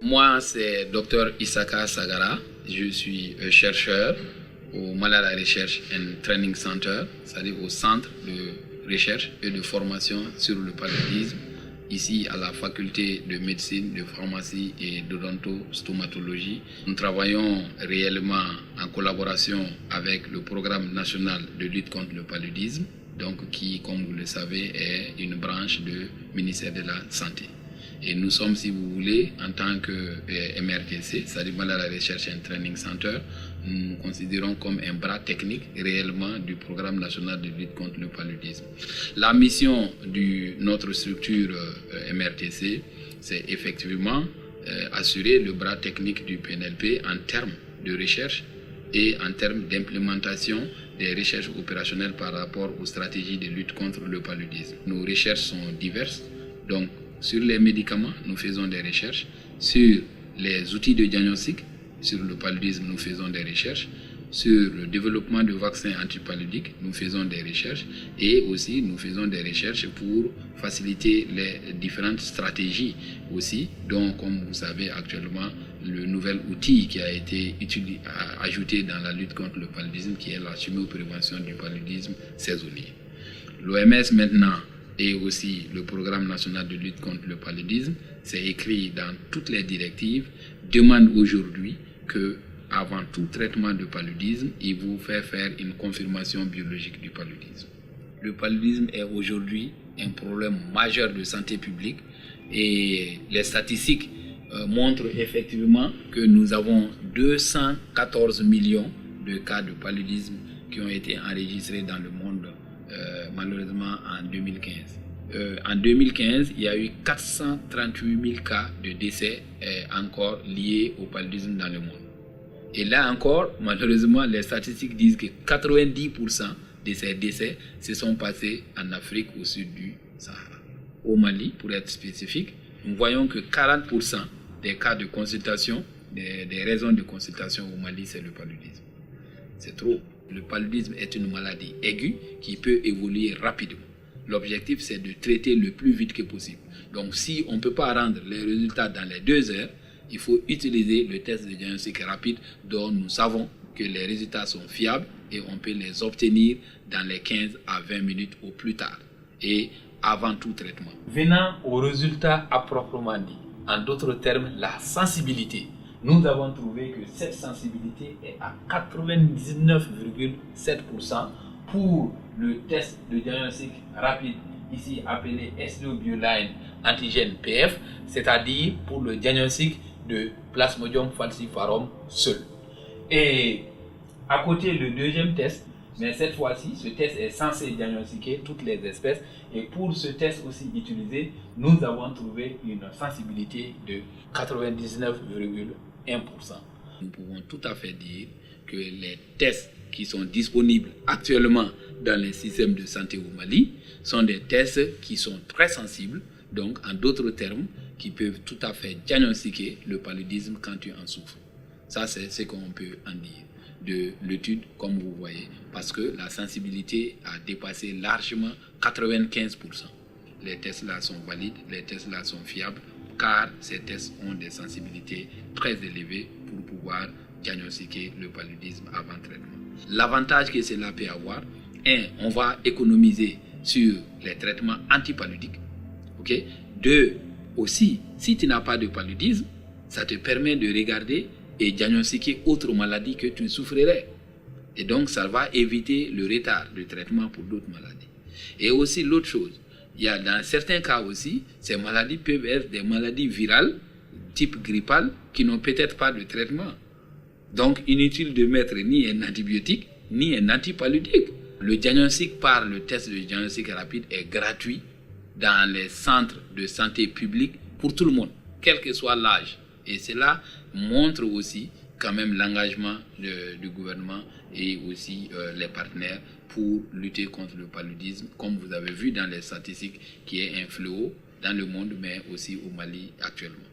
Moi, c'est Dr Isaka Sagara. Je suis chercheur au Malala Research and Training Center, c'est-à-dire au centre de recherche et de formation sur le paludisme, ici à la faculté de médecine, de pharmacie et d'odontostomatologie. Nous travaillons réellement en collaboration avec le programme national de lutte contre le paludisme, donc qui, comme vous le savez, est une branche du ministère de la Santé. Et nous sommes, si vous voulez, en tant que MRTC, c'est-à-dire Malala Research and Training Center, nous nous considérons comme un bras technique réellement du programme national de lutte contre le paludisme. La mission de notre structure MRTC, c'est effectivement assurer le bras technique du PNLP en termes de recherche et en termes d'implémentation des recherches opérationnelles par rapport aux stratégies de lutte contre le paludisme. Nos recherches sont diverses, donc sur les médicaments, nous faisons des recherches. Sur les outils de diagnostic, sur le paludisme, nous faisons des recherches. Sur le développement de vaccins antipaludiques, nous faisons des recherches. Et aussi, nous faisons des recherches pour faciliter les différentes stratégies aussi, dont, comme vous savez actuellement, le nouvel outil qui a été ajouté dans la lutte contre le paludisme, qui est la chimioprévention du paludisme saisonnier. L'OMS maintenant, et aussi le programme national de lutte contre le paludisme, c'est écrit dans toutes les directives, demande aujourd'hui que, avant tout traitement de paludisme, il vous fait faire une confirmation biologique du paludisme. Le paludisme est aujourd'hui un problème majeur de santé publique et les statistiques montrent effectivement que nous avons 214 millions de cas de paludisme qui ont été enregistrés dans le monde malheureusement en 2015. En 2015, il y a eu 438 000 cas de décès encore liés au paludisme dans le monde. Et là encore, malheureusement, les statistiques disent que 90% de ces décès se sont passés en Afrique au sud du Sahara. Au Mali, pour être spécifique, nous voyons que 40% des cas de consultation, des raisons de consultation au Mali, c'est le paludisme. C'est trop. Le paludisme est une maladie aiguë qui peut évoluer rapidement. L'objectif, c'est de traiter le plus vite que possible. Donc, si on ne peut pas rendre les résultats dans les 2 heures, il faut utiliser le test de diagnostic rapide dont nous savons que les résultats sont fiables et on peut les obtenir dans les 15 à 20 minutes au plus tard et avant tout traitement. Venant aux résultats à proprement dit, en d'autres termes, la sensibilité. Nous avons trouvé que cette sensibilité est à 99,7% pour le test de diagnostic rapide, ici appelé SDO Bioline antigène PF, c'est-à-dire pour le diagnostic de Plasmodium falciparum seul. Et à côté, le deuxième test, mais cette fois-ci, ce test est censé diagnostiquer toutes les espèces. Et pour ce test aussi utilisé, nous avons trouvé une sensibilité de 99,1%. Nous pouvons tout à fait dire que les tests qui sont disponibles actuellement dans les systèmes de santé au Mali sont des tests qui sont très sensibles, donc en d'autres termes, qui peuvent tout à fait diagnostiquer le paludisme quand tu en souffres. Ça, c'est ce qu'on peut en dire de l'étude, comme vous voyez, parce que la sensibilité a dépassé largement 95%. Les tests là sont valides, les tests là sont fiables, car ces tests ont des sensibilités très élevées pour pouvoir diagnostiquer le paludisme avant traitement. L'avantage que cela peut avoir, on va économiser sur les traitements antipaludiques. Okay? 2, aussi, si tu n'as pas de paludisme, ça te permet de regarder et diagnostiquer autres maladies que tu souffrirais. Et donc, ça va éviter le retard de traitement pour d'autres maladies. Et aussi, l'autre chose, il y a dans certains cas aussi, ces maladies peuvent être des maladies virales, type grippale, qui n'ont peut-être pas de traitement. Donc, inutile de mettre ni un antibiotique, ni un antipaludique. Le diagnostic par le test de diagnostic rapide est gratuit dans les centres de santé publics pour tout le monde, quel que soit l'âge. Et cela montre aussi quand même l'engagement du gouvernement et aussi les partenaires pour lutter contre le paludisme, comme vous avez vu dans les statistiques, qui est un fléau dans le monde, mais aussi au Mali actuellement.